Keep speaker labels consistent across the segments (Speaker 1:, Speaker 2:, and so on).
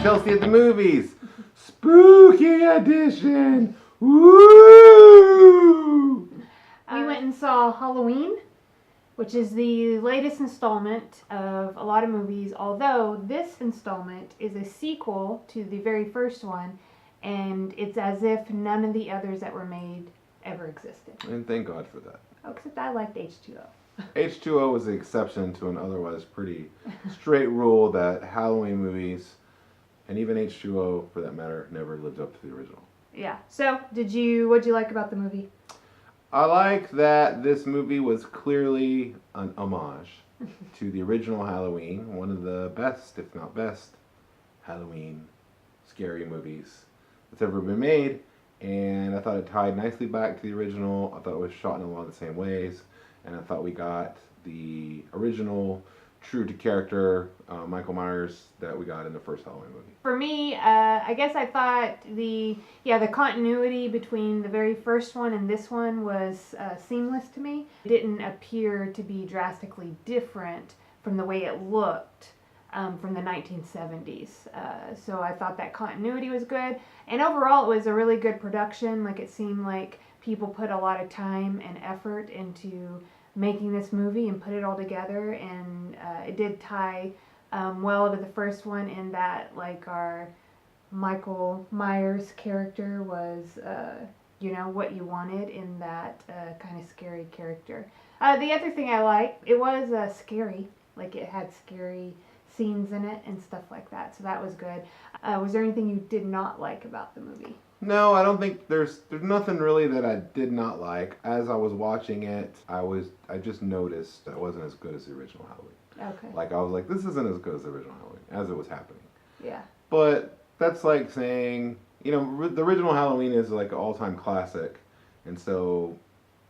Speaker 1: Chelsea at the movies. Spooky edition. Woo!
Speaker 2: We went and saw Halloween, which is the latest installment of a lot of movies, although this installment is a sequel to the very first one, and it's as if none of the others that were made ever existed.
Speaker 1: And thank God for that.
Speaker 2: Oh, except I liked H2O.
Speaker 1: H2O was the exception to an otherwise pretty straight rule that Halloween movies, and even H2O for that matter, never lived up to the original.
Speaker 2: Yeah. So, what'd you like about the movie?
Speaker 1: I like that this movie was clearly an homage to the original Halloween, one of the best, if not best, Halloween scary movies that's ever been made. And I thought it tied nicely back to the original. I thought it was shot in a lot of the same ways. And I thought we got the original, true to character Michael Myers that we got in the first Halloween movie.
Speaker 2: For me, I guess I thought the continuity between the very first one and this one was seamless to me. It didn't appear to be drastically different from the way it looked from the 1970s. So I thought that continuity was good. And overall, it was a really good production. Like, it seemed like people put a lot of time and effort into making this movie and put it all together, and it did tie well to the first one in that, like, our Michael Myers character was what you wanted in that kind of scary character. The other thing I liked, it was scary, like it had scary scenes in it and stuff like that, so that was good. Was there anything you did not like about the movie?
Speaker 1: No, I don't think there's nothing really that I did not like. As I was watching it, I just noticed that it wasn't as good as the original Halloween.
Speaker 2: Okay.
Speaker 1: Like, I was like, this isn't as good as the original Halloween as it was happening.
Speaker 2: Yeah.
Speaker 1: But that's like saying, the original Halloween is like an all-time classic, and so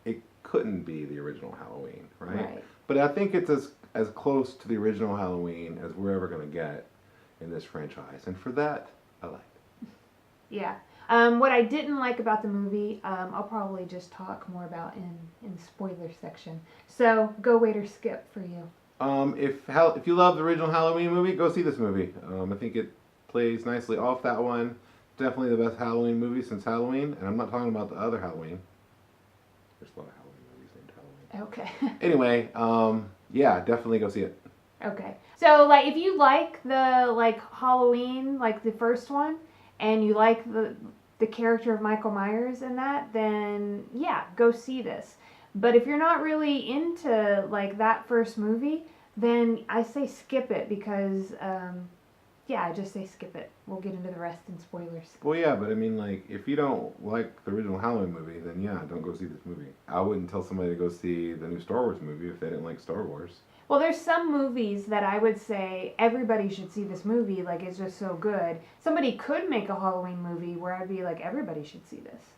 Speaker 1: it couldn't be the original Halloween, right? But I think it's as close to the original Halloween as we're ever going to get in this franchise, and for that, I like it.
Speaker 2: Yeah. What I didn't like about the movie, I'll probably just talk more about in the spoiler section. So, go wait or skip for you.
Speaker 1: If you love the original Halloween movie, go see this movie. I think it plays nicely off that one. Definitely the best Halloween movie since Halloween, and I'm not talking about the other Halloween. There's a lot of Halloween movies named Halloween.
Speaker 2: Okay.
Speaker 1: Anyway, yeah, definitely go see it.
Speaker 2: Okay. So, like, if you like the, Halloween, like the first one, and you like the character of Michael Myers in that, then yeah, go see this. But if you're not really into that first movie, then I say skip it because I just say skip it. We'll get into the rest in spoilers.
Speaker 1: Well, yeah, but I mean, if you don't like the original Halloween movie, then yeah, don't go see this movie. I wouldn't tell somebody to go see the new Star Wars movie if they didn't like Star Wars.
Speaker 2: Well, there's some movies that I would say everybody should see this movie, it's just so good. Somebody could make a Halloween movie where I'd be like, everybody should see this.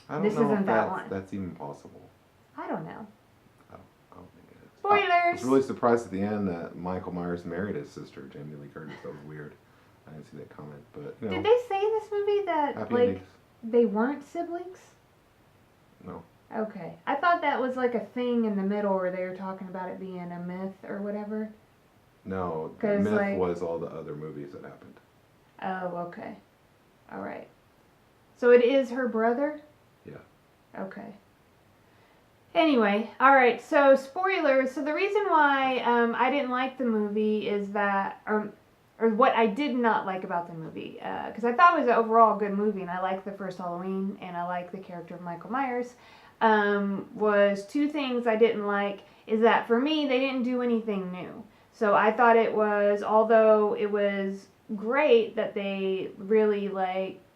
Speaker 1: I don't
Speaker 2: This
Speaker 1: know
Speaker 2: isn't
Speaker 1: if
Speaker 2: that one.
Speaker 1: that's even possible.
Speaker 2: I don't know.
Speaker 1: I don't think it is.
Speaker 2: Spoilers!
Speaker 1: I was really surprised at the end that Michael Myers married his sister, Jamie Lee Curtis. That was weird. I didn't see that comment, but,
Speaker 2: Did they say in this movie that,
Speaker 1: happy endings.
Speaker 2: they weren't siblings?
Speaker 1: No.
Speaker 2: Okay. I thought that was a thing in the middle where they were talking about it being a myth or whatever.
Speaker 1: No, the myth was all the other movies that happened.
Speaker 2: Oh, okay. All right. So it is her brother?
Speaker 1: Yeah.
Speaker 2: Okay. Anyway, all right, so spoilers. So the reason why I didn't like the movie is that, or what I did not like about the movie, because I thought it was an overall good movie, and I liked the first Halloween, and I liked the character of Michael Myers, was two things I didn't like, is that for me, they didn't do anything new. So I thought it was, although it was great that they really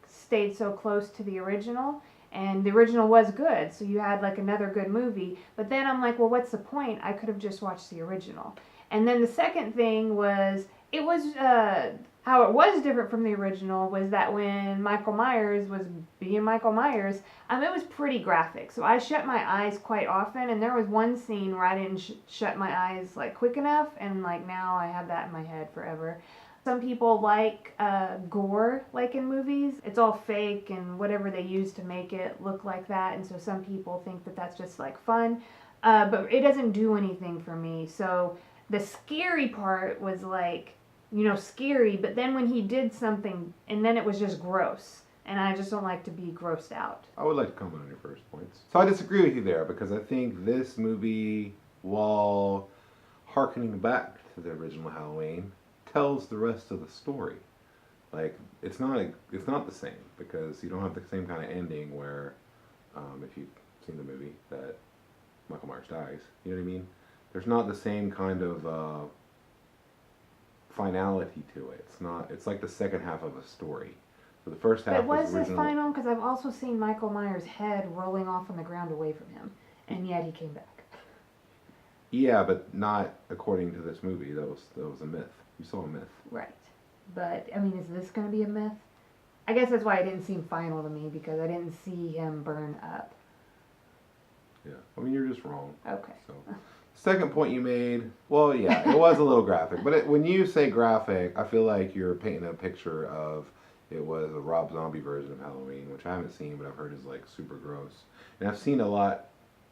Speaker 2: stayed so close to the original, and the original was good, so you had another good movie, but then I'm like, well, what's the point? I could have just watched the original. And then the second thing was, it was, how it was different from the original was that when Michael Myers was being Michael Myers, it was pretty graphic. So I shut my eyes quite often, and there was one scene where I didn't shut my eyes quick enough, and now I have that in my head forever. Some people like gore, in movies. It's all fake and whatever they use to make it look like that, and so some people think that that's just fun, but it doesn't do anything for me. So the scary part was scary, but then when he did something, and then it was just gross. And I just don't like to be grossed out.
Speaker 1: I would like to comment on your first points. So I disagree with you there because I think this movie, while harkening back to the original Halloween, tells the rest of the story. Like it's not the same because you don't have the same kind of ending where, if you've seen the movie, that Michael Myers dies. You know what I mean? There's not the same kind of finality to it. It's not. It's like the second half of a story. So the first half
Speaker 2: But was
Speaker 1: was
Speaker 2: this
Speaker 1: original.
Speaker 2: final? Because I've also seen Michael Myers' head rolling off on the ground away from him, and yet he came back.
Speaker 1: Yeah, but not according to this movie. That was a myth. You saw a myth.
Speaker 2: Right. But, I mean, is this going to be a myth? I guess that's why it didn't seem final to me, because I didn't see him burn up.
Speaker 1: Yeah. I mean, you're just wrong.
Speaker 2: Okay.
Speaker 1: So, second point you made, well, yeah, it was a little graphic. But when you say graphic, I feel like you're painting a picture of it was a Rob Zombie version of Halloween, which I haven't seen, but I've heard is like super gross. And I've seen a lot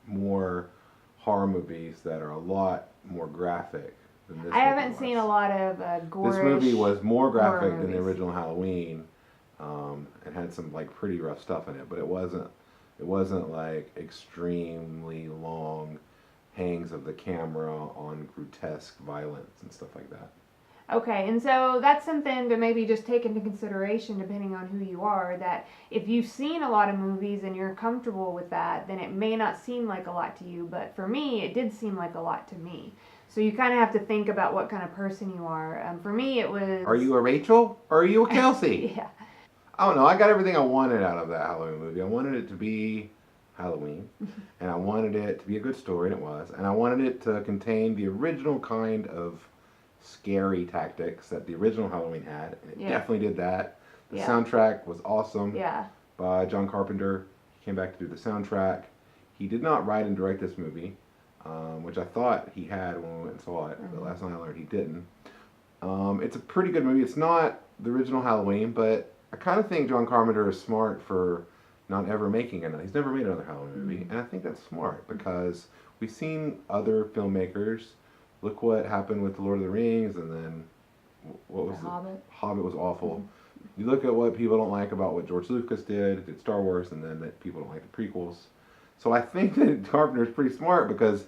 Speaker 1: more horror movies that are a lot more graphic than this.
Speaker 2: I haven't seen a lot of gore.
Speaker 1: This movie was more graphic than the
Speaker 2: movies.
Speaker 1: original Halloween, and had some like pretty rough stuff in it. But it wasn't like extremely long hangs of the camera on grotesque violence and stuff like that.
Speaker 2: Okay, and so that's something to maybe just take into consideration depending on who you are, that if you've seen a lot of movies and you're comfortable with that, then it may not seem like a lot to you, but for me, it did seem like a lot to me. So you kind of have to think about what kind of person you are. For me, it was...
Speaker 1: Are you a Rachel or are you a Kelsey?
Speaker 2: Yeah.
Speaker 1: I don't know. I got everything I wanted out of that Halloween movie. I wanted it to be Halloween, and I wanted it to be a good story, and it was. And I wanted it to contain the original kind of scary tactics that the original Halloween had, and it definitely did that. The soundtrack was awesome.
Speaker 2: Yeah.
Speaker 1: By John Carpenter. He came back to do the soundtrack. He did not write and direct this movie, which I thought he had when we went and saw it, but last night I learned he didn't. It's a pretty good movie. It's not the original Halloween, but I kind of think John Carpenter is smart for not ever making another. He's never made another Halloween movie, and I think that's smart because we've seen other filmmakers. Look what happened with The Lord of the Rings, and then what was
Speaker 2: The Hobbit.
Speaker 1: Hobbit was awful. You look at what people don't like about what George Lucas did Star Wars, and then that people don't like the prequels. So I think that Carpenter is pretty smart because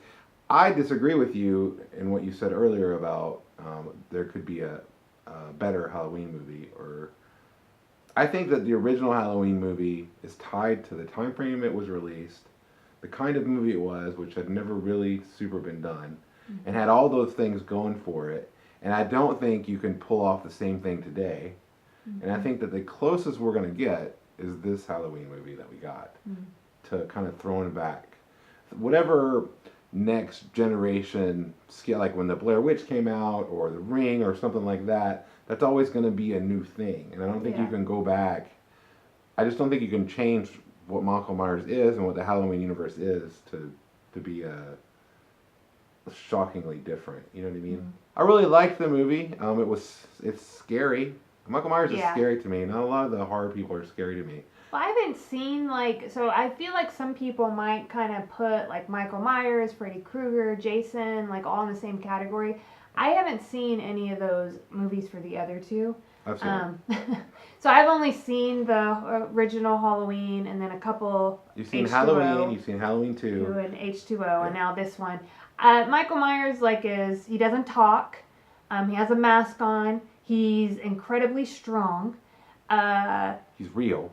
Speaker 1: I disagree with you in what you said earlier about there could be a better Halloween movie. Or I think that the original Halloween movie is tied to the time frame it was released, the kind of movie it was, which had never really super been done, and had all those things going for it. And I don't think you can pull off the same thing today. And I think that the closest we're going to get is this Halloween movie that we got to kind of throwing back whatever next generation scale, like when the Blair Witch came out or The Ring or something like that. That's always going to be a new thing, and I don't think you can go back. I just don't think you can change what Michael Myers is and what the Halloween universe is to be shockingly different. You know what I mean? I really liked the movie. It's scary. Michael Myers is scary to me. Not a lot of the horror people are scary to me.
Speaker 2: Well, I haven't seen, so I feel like some people might kind of put, Michael Myers, Freddy Krueger, Jason, all in the same category. I haven't seen any of those movies for the other two.
Speaker 1: I've seen them.
Speaker 2: So I've only seen the original Halloween and then a couple
Speaker 1: You've seen
Speaker 2: H2O,
Speaker 1: Halloween, you've seen Halloween 2.
Speaker 2: And H2O, and now this one. Michael Myers, he doesn't talk. He has a mask on. He's incredibly strong.
Speaker 1: He's real.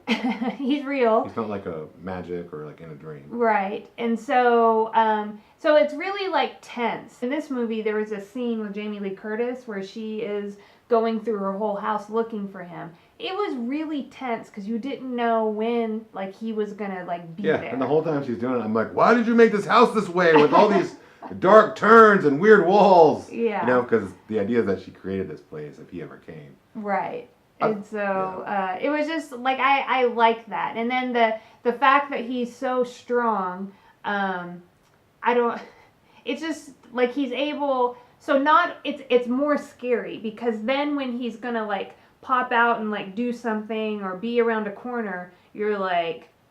Speaker 2: He's real.
Speaker 1: He's not like a magic or like in a dream.
Speaker 2: Right. And so so it's really tense. In this movie there was a scene with Jamie Lee Curtis where she is going through her whole house looking for him. It was really tense because you didn't know when he was gonna be there.
Speaker 1: Yeah, and the whole time she's doing it, I'm like, why did you make this house this way with all these dark turns and weird walls?
Speaker 2: Yeah.
Speaker 1: Because the idea is that she created this place if he ever came. Right.
Speaker 2: And so it was just I like that, and then the fact that he's so strong, it's just he's able. So it's more scary because then when he's gonna pop out and do something or be around a corner, you're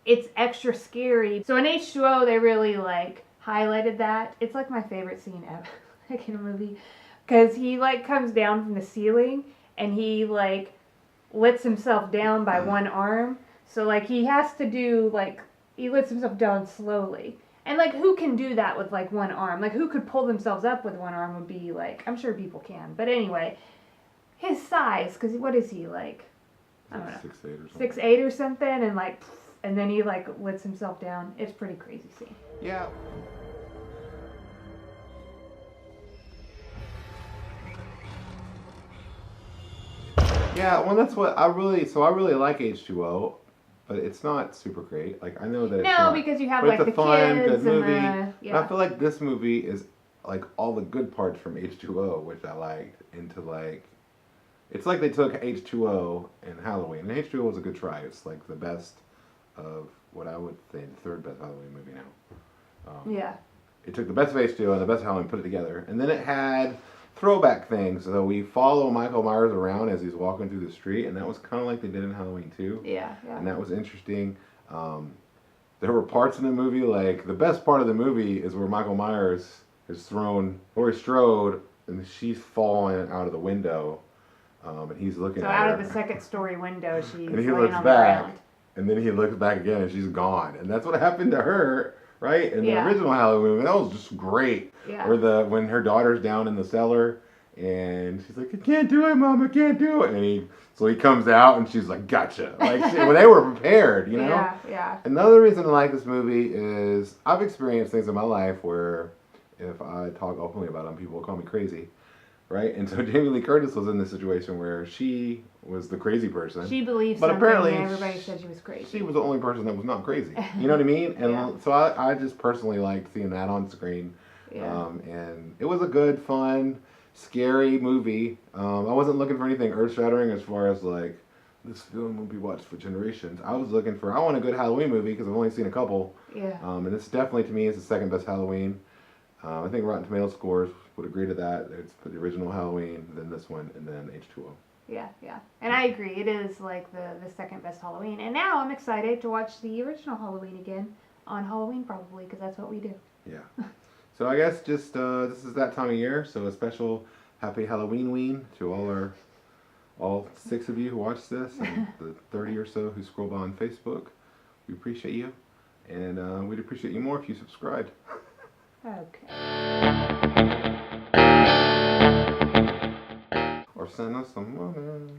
Speaker 2: it's extra scary. So in H2O they really highlighted that. It's my favorite scene ever in a movie. because he like comes down from the ceiling and he like lets himself down by one arm. So like he has to do like he lets himself down slowly. And like who can do that with like one arm? Like who could pull themselves up with one arm would be like I'm sure people can. But anyway, his size, because what is he like? I don't know.
Speaker 1: 6'8" or something.
Speaker 2: 6'8" or something, and like, and then he like lets himself down. It's pretty crazy scene.
Speaker 1: Yeah. Yeah, well, that's what I really. So I really like H2O, but it's not super great. Like I know that. It's
Speaker 2: No,
Speaker 1: not,
Speaker 2: because you have
Speaker 1: but
Speaker 2: like
Speaker 1: it's
Speaker 2: the
Speaker 1: a fun,
Speaker 2: kids
Speaker 1: good movie.
Speaker 2: and the
Speaker 1: And I feel like this movie is like all the good parts from H2O, which I liked, into like. It's like they took H2O and Halloween. And H2O was a good try. It's like the best of what I would say the third best Halloween movie now.
Speaker 2: Yeah.
Speaker 1: It took the best of H2O and the best of Halloween, put it together, and then it had throwback things. So we follow Michael Myers around as he's walking through the street, and that was kind of like they did in Halloween too.
Speaker 2: Yeah.
Speaker 1: And that was interesting. There were parts in the movie, like the best part of the movie is where Michael Myers has thrown Laurie Strode, and she's falling out of the window. And he's looking
Speaker 2: So
Speaker 1: at
Speaker 2: out
Speaker 1: her.
Speaker 2: of the second story window, she's
Speaker 1: And he
Speaker 2: laying
Speaker 1: looks
Speaker 2: on
Speaker 1: back,
Speaker 2: the ground.
Speaker 1: and then he looks back again, and she's gone. And that's what happened to her, right? In the
Speaker 2: Yeah.
Speaker 1: original Halloween movie, that was just great.
Speaker 2: Yeah.
Speaker 1: Or when her daughter's down in the cellar, and she's like, "I can't do it, Mom, I can't do it." And so he comes out, and she's like, "Gotcha!" Like, well, they were prepared, you know.
Speaker 2: Yeah. Yeah.
Speaker 1: Another reason I like this movie is I've experienced things in my life where if I talk openly about them, people will call me crazy. Right, and so Jamie Lee Curtis was in this situation where she was the crazy person.
Speaker 2: She believed
Speaker 1: But
Speaker 2: something,
Speaker 1: apparently
Speaker 2: and everybody said she was crazy.
Speaker 1: She was the only person that was not crazy. You know what I mean? And
Speaker 2: Yeah.
Speaker 1: so I just personally liked seeing that on screen.
Speaker 2: Yeah.
Speaker 1: And it was a good, fun, scary movie. I wasn't looking for anything earth-shattering as far as like this film will be watched for generations. I was looking for I want a good Halloween movie because I've only seen a couple.
Speaker 2: Yeah.
Speaker 1: And this definitely to me is the second best Halloween. I think Rotten Tomatoes scores would agree to that. It's the original Halloween, then this one, and then H2O.
Speaker 2: Yeah, yeah. And I agree. It is like the second best Halloween. And now I'm excited to watch the original Halloween again on Halloween probably because that's what we do.
Speaker 1: Yeah. So I guess just this is that time of year, so a special happy Halloween to all 6 of you who watched this and the 30 or so who scroll by on Facebook. We appreciate you, and we'd appreciate you more if you subscribed.
Speaker 2: Okay.
Speaker 1: Or send us some money.